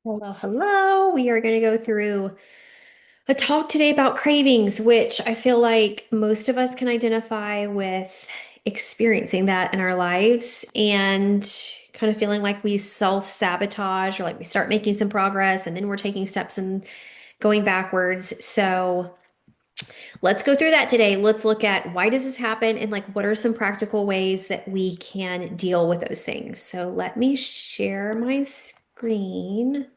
Hello, hello. We are going to go through a talk today about cravings, which I feel like most of us can identify with experiencing that in our lives and kind of feeling like we self-sabotage or like we start making some progress and then we're taking steps and going backwards. So let's go through that today. Let's look at why does this happen and like what are some practical ways that we can deal with those things. So let me share my screen.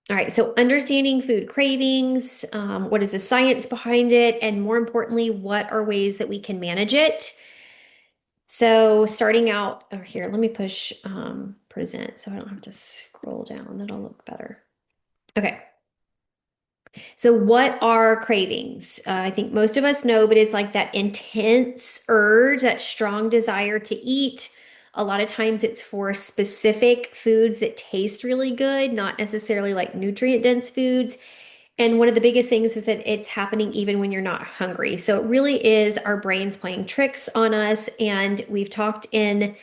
All right, so understanding food cravings, what is the science behind it, and more importantly, what are ways that we can manage it? So starting out, or here, let me push present so I don't have to scroll down. That'll look better. Okay, so what are cravings? I think most of us know, but it's like that intense urge, that strong desire to eat. A lot of times it's for specific foods that taste really good, not necessarily like nutrient dense foods. And one of the biggest things is that it's happening even when you're not hungry. So it really is our brains playing tricks on us. And we've talked in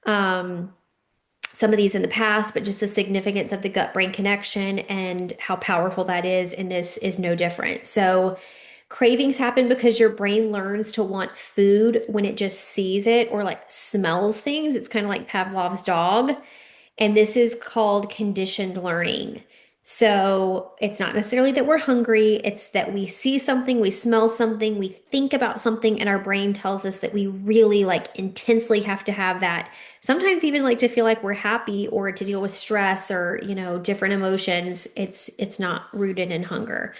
um, some of these in the past, but just the significance of the gut brain connection and how powerful that is. And this is no different. So cravings happen because your brain learns to want food when it just sees it or like smells things. It's kind of like Pavlov's dog. And this is called conditioned learning. So it's not necessarily that we're hungry, it's that we see something, we smell something, we think about something, and our brain tells us that we really like intensely have to have that. Sometimes even like to feel like we're happy or to deal with stress or, different emotions. It's not rooted in hunger.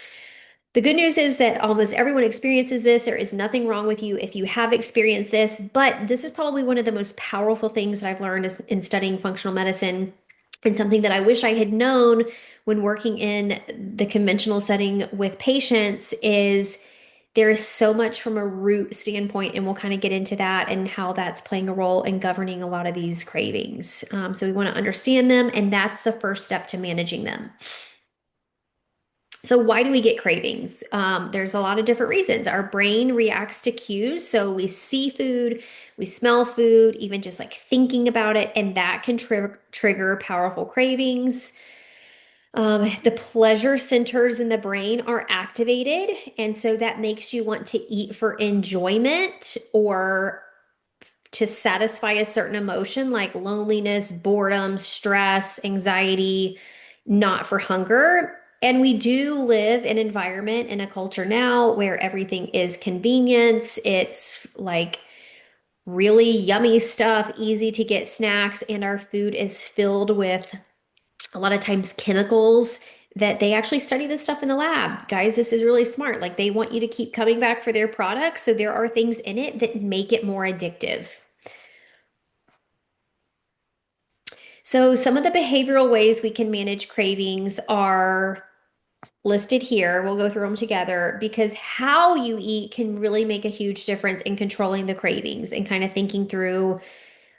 The good news is that almost everyone experiences this. There is nothing wrong with you if you have experienced this, but this is probably one of the most powerful things that I've learned in studying functional medicine and something that I wish I had known when working in the conventional setting with patients is there is so much from a root standpoint, and we'll kind of get into that and how that's playing a role in governing a lot of these cravings. So we want to understand them, and that's the first step to managing them. So why do we get cravings? There's a lot of different reasons. Our brain reacts to cues. So we see food, we smell food, even just like thinking about it, and that can trigger powerful cravings. The pleasure centers in the brain are activated, and so that makes you want to eat for enjoyment or to satisfy a certain emotion like loneliness, boredom, stress, anxiety, not for hunger. And we do live in an environment in a culture now where everything is convenience. It's like really yummy stuff, easy to get snacks, and our food is filled with a lot of times chemicals that they actually study this stuff in the lab. Guys, this is really smart. Like they want you to keep coming back for their products. So there are things in it that make it more addictive. So, some of the behavioral ways we can manage cravings are listed here. We'll go through them together because how you eat can really make a huge difference in controlling the cravings and kind of thinking through,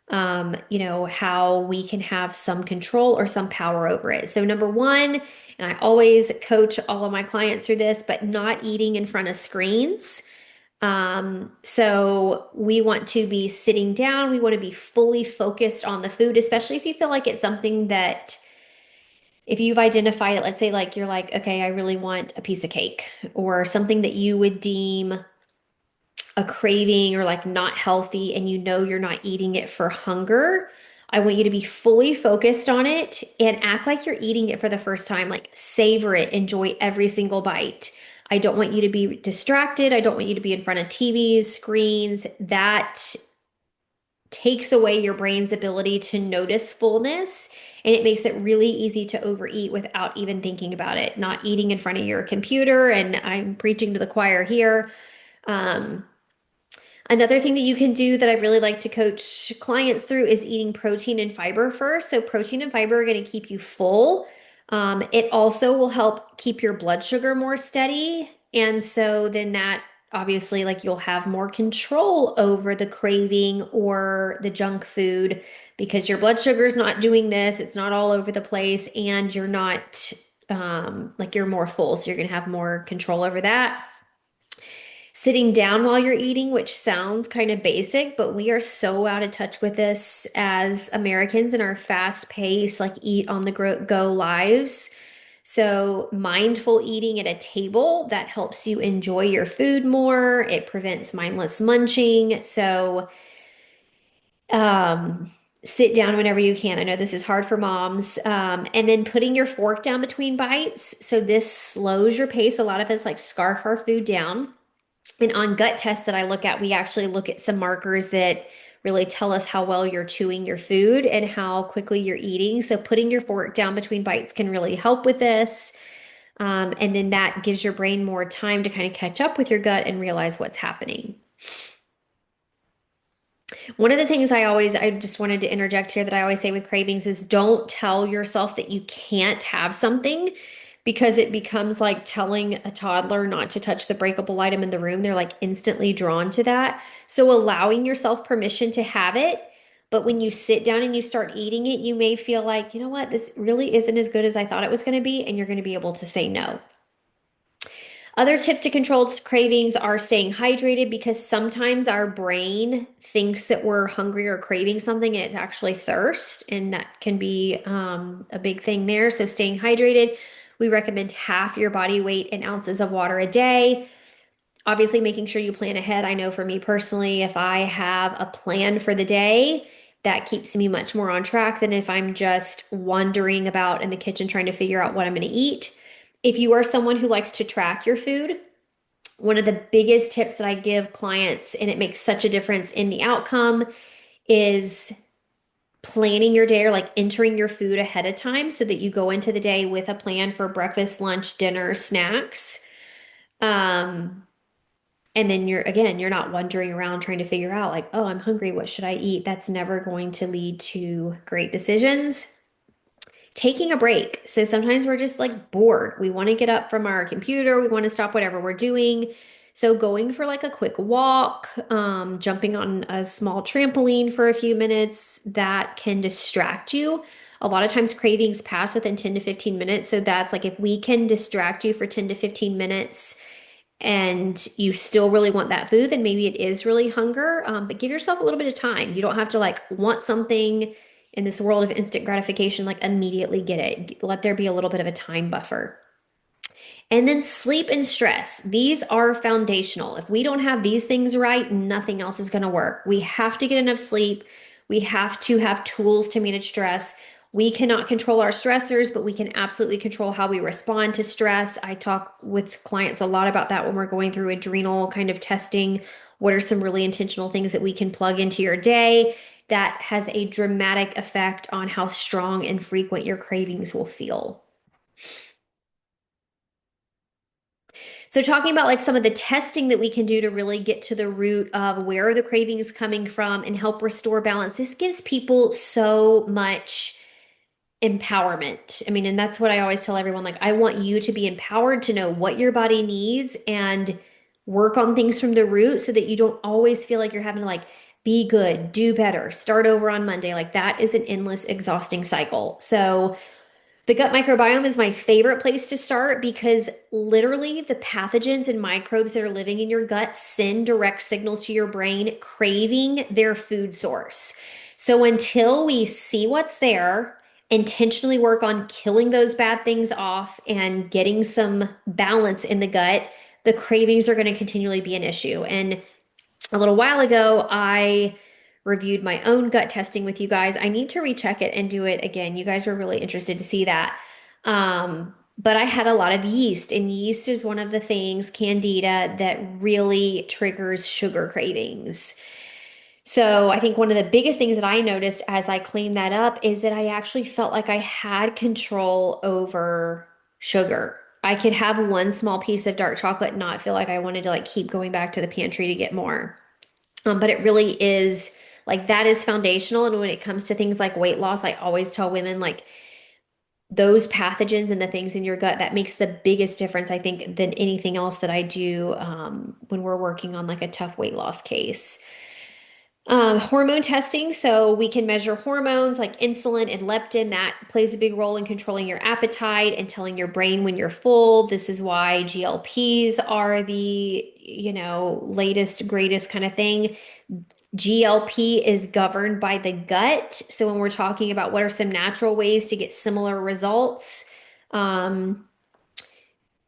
how we can have some control or some power over it. So, number one, and I always coach all of my clients through this, but not eating in front of screens. So we want to be sitting down. We want to be fully focused on the food, especially if you feel like it's something that if you've identified it, let's say like you're like, okay, I really want a piece of cake or something that you would deem a craving or like not healthy and you know you're not eating it for hunger. I want you to be fully focused on it and act like you're eating it for the first time. Like savor it, enjoy every single bite. I don't want you to be distracted. I don't want you to be in front of TVs, screens. That takes away your brain's ability to notice fullness, and it makes it really easy to overeat without even thinking about it. Not eating in front of your computer, and I'm preaching to the choir here. Um, Another thing that you can do that I really like to coach clients through is eating protein and fiber first. So, protein and fiber are going to keep you full. It also will help keep your blood sugar more steady. And so, then that obviously, like you'll have more control over the craving or the junk food because your blood sugar is not doing this. It's not all over the place, and you're not like you're more full. So, you're going to have more control over that. Sitting down while you're eating, which sounds kind of basic, but we are so out of touch with this as Americans in our fast pace, like eat on the go lives. So, mindful eating at a table that helps you enjoy your food more. It prevents mindless munching. So, um, sit down whenever you can. I know this is hard for moms. And then putting your fork down between bites. So, this slows your pace. A lot of us like scarf our food down. And on gut tests that I look at, we actually look at some markers that really tell us how well you're chewing your food and how quickly you're eating. So putting your fork down between bites can really help with this. And then that gives your brain more time to kind of catch up with your gut and realize what's happening. One of the things I just wanted to interject here that I always say with cravings is don't tell yourself that you can't have something because it becomes like telling a toddler not to touch the breakable item in the room. They're like instantly drawn to that. So allowing yourself permission to have it, but when you sit down and you start eating it, you may feel like, you know what, this really isn't as good as I thought it was going to be, and you're going to be able to say no. Other tips to control cravings are staying hydrated because sometimes our brain thinks that we're hungry or craving something and it's actually thirst, and that can be a big thing there. So, staying hydrated, we recommend half your body weight in ounces of water a day. Obviously, making sure you plan ahead. I know for me personally, if I have a plan for the day, that keeps me much more on track than if I'm just wandering about in the kitchen trying to figure out what I'm going to eat. If you are someone who likes to track your food, one of the biggest tips that I give clients, and it makes such a difference in the outcome, is planning your day or like entering your food ahead of time so that you go into the day with a plan for breakfast, lunch, dinner, snacks. Um, and then you're not wandering around trying to figure out like, oh, I'm hungry. What should I eat? That's never going to lead to great decisions. Taking a break. So sometimes we're just like bored. We want to get up from our computer. We want to stop whatever we're doing. So going for like a quick walk, jumping on a small trampoline for a few minutes, that can distract you. A lot of times cravings pass within 10 to 15 minutes. So that's like if we can distract you for 10 to 15 minutes and you still really want that food, then maybe it is really hunger. But give yourself a little bit of time. You don't have to like want something in this world of instant gratification, like immediately get it. Let there be a little bit of a time buffer. And then sleep and stress. These are foundational. If we don't have these things right, nothing else is going to work. We have to get enough sleep. We have to have tools to manage stress. We cannot control our stressors, but we can absolutely control how we respond to stress. I talk with clients a lot about that when we're going through adrenal kind of testing. What are some really intentional things that we can plug into your day that has a dramatic effect on how strong and frequent your cravings will feel? So talking about like some of the testing that we can do to really get to the root of where are the cravings coming from and help restore balance. This gives people so much empowerment. I mean, and that's what I always tell everyone, like I want you to be empowered to know what your body needs and work on things from the root so that you don't always feel like you're having to like be good, do better, start over on Monday. Like that is an endless exhausting cycle. So the gut microbiome is my favorite place to start because literally the pathogens and microbes that are living in your gut send direct signals to your brain craving their food source. So until we see what's there, intentionally work on killing those bad things off and getting some balance in the gut, the cravings are going to continually be an issue. And a little while ago, I reviewed my own gut testing with you guys. I need to recheck it and do it again. You guys were really interested to see that. But I had a lot of yeast, and yeast is one of the things, candida, that really triggers sugar cravings. So I think one of the biggest things that I noticed as I cleaned that up is that I actually felt like I had control over sugar. I could have one small piece of dark chocolate and not feel like I wanted to like keep going back to the pantry to get more. But it really is like that is foundational. And when it comes to things like weight loss, I always tell women like those pathogens and the things in your gut, that makes the biggest difference, I think, than anything else that I do when we're working on like a tough weight loss case. Hormone testing, so we can measure hormones like insulin and leptin. That plays a big role in controlling your appetite and telling your brain when you're full. This is why GLPs are the, latest, greatest kind of thing. GLP is governed by the gut. So when we're talking about what are some natural ways to get similar results, um,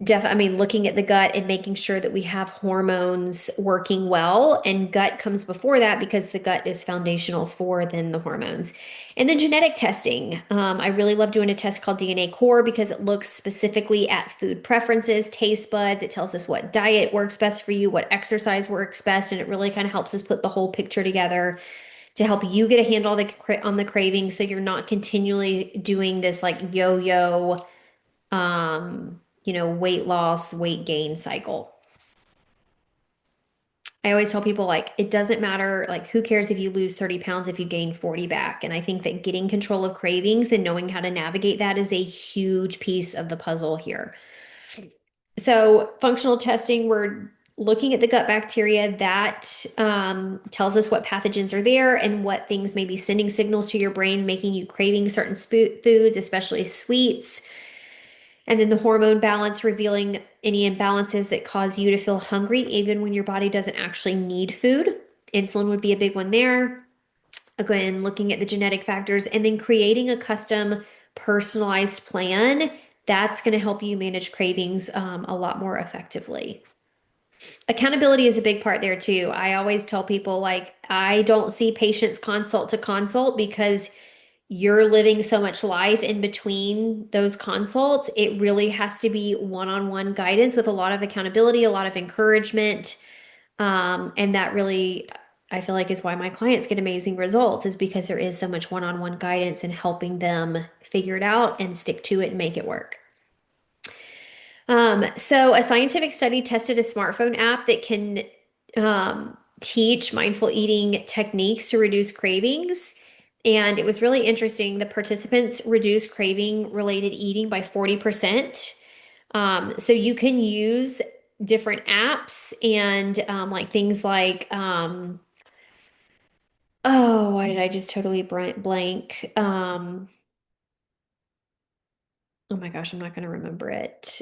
looking at the gut and making sure that we have hormones working well, and gut comes before that because the gut is foundational for then the hormones. And then genetic testing. I really love doing a test called DNA Core because it looks specifically at food preferences, taste buds. It tells us what diet works best for you, what exercise works best, and it really kind of helps us put the whole picture together to help you get a handle on the craving so you're not continually doing this like yo-yo weight loss, weight gain cycle. I always tell people like it doesn't matter, like who cares if you lose 30 pounds if you gain 40 back. And I think that getting control of cravings and knowing how to navigate that is a huge piece of the puzzle here. So functional testing, we're looking at the gut bacteria that tells us what pathogens are there and what things may be sending signals to your brain, making you craving certain foods, especially sweets. And then the hormone balance revealing any imbalances that cause you to feel hungry, even when your body doesn't actually need food. Insulin would be a big one there. Again, looking at the genetic factors and then creating a custom personalized plan that's going to help you manage cravings a lot more effectively. Accountability is a big part there too. I always tell people, like, I don't see patients consult to consult because you're living so much life in between those consults. It really has to be one-on-one guidance with a lot of accountability, a lot of encouragement. And that really, I feel like is why my clients get amazing results, is because there is so much one-on-one guidance and helping them figure it out and stick to it and make it work. So a scientific study tested a smartphone app that can teach mindful eating techniques to reduce cravings. And it was really interesting. The participants reduced craving related eating by 40%. So you can use different apps and like things like, oh, why did I just totally blank? Oh my gosh, I'm not going to remember it.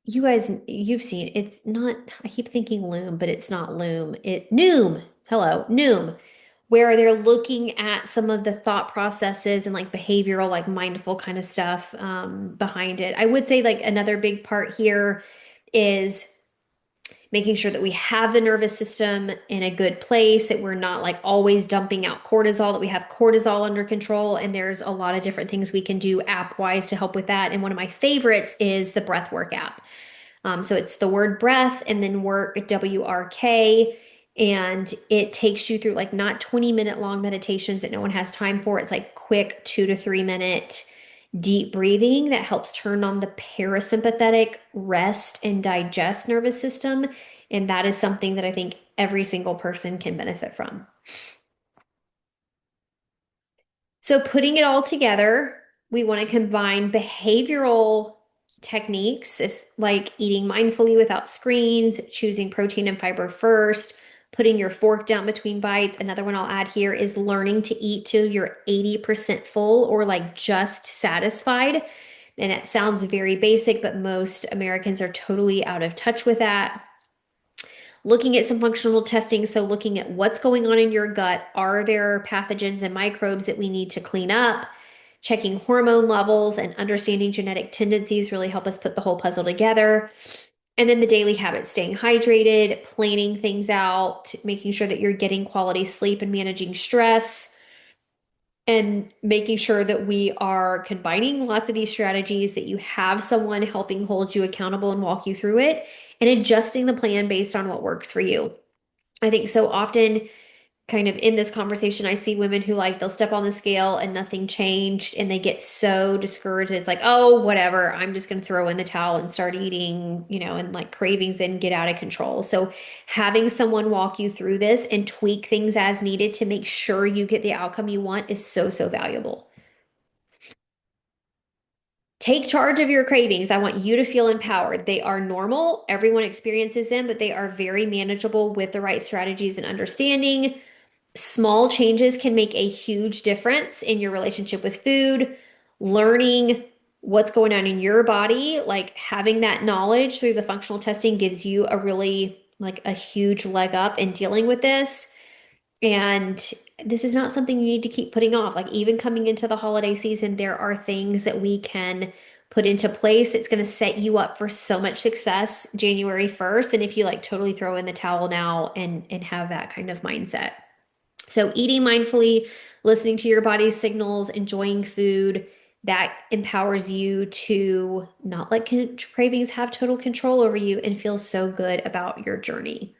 You guys, you've seen it's not, I keep thinking Loom, but it's not Loom. Noom. Hello, Noom, where they're looking at some of the thought processes and like behavioral, like mindful kind of stuff behind it. I would say like another big part here is making sure that we have the nervous system in a good place, that we're not like always dumping out cortisol, that we have cortisol under control. And there's a lot of different things we can do app wise to help with that. And one of my favorites is the breath work app. So it's the word breath and then work, WRK. And it takes you through like not 20-minute long meditations that no one has time for. It's like quick 2 to 3 minute deep breathing that helps turn on the parasympathetic rest and digest nervous system. And that is something that I think every single person can benefit from. So, putting it all together, we want to combine behavioral techniques like eating mindfully without screens, choosing protein and fiber first, putting your fork down between bites. Another one I'll add here is learning to eat till you're 80% full or like just satisfied. And that sounds very basic, but most Americans are totally out of touch with that. Looking at some functional testing, so looking at what's going on in your gut. Are there pathogens and microbes that we need to clean up? Checking hormone levels and understanding genetic tendencies really help us put the whole puzzle together. And then the daily habits, staying hydrated, planning things out, making sure that you're getting quality sleep and managing stress, and making sure that we are combining lots of these strategies, that you have someone helping hold you accountable and walk you through it, and adjusting the plan based on what works for you. I think so often, kind of in this conversation, I see women who like they'll step on the scale and nothing changed and they get so discouraged. It's like, oh, whatever, I'm just going to throw in the towel and start eating, and like cravings and get out of control. So having someone walk you through this and tweak things as needed to make sure you get the outcome you want is so, so valuable. Take charge of your cravings. I want you to feel empowered. They are normal. Everyone experiences them, but they are very manageable with the right strategies and understanding. Small changes can make a huge difference in your relationship with food, learning what's going on in your body, like having that knowledge through the functional testing gives you a really like a huge leg up in dealing with this. And this is not something you need to keep putting off. Like even coming into the holiday season, there are things that we can put into place that's going to set you up for so much success January 1st. And if you like totally throw in the towel now and have that kind of mindset. So eating mindfully, listening to your body's signals, enjoying food, that empowers you to not let cravings have total control over you and feel so good about your journey.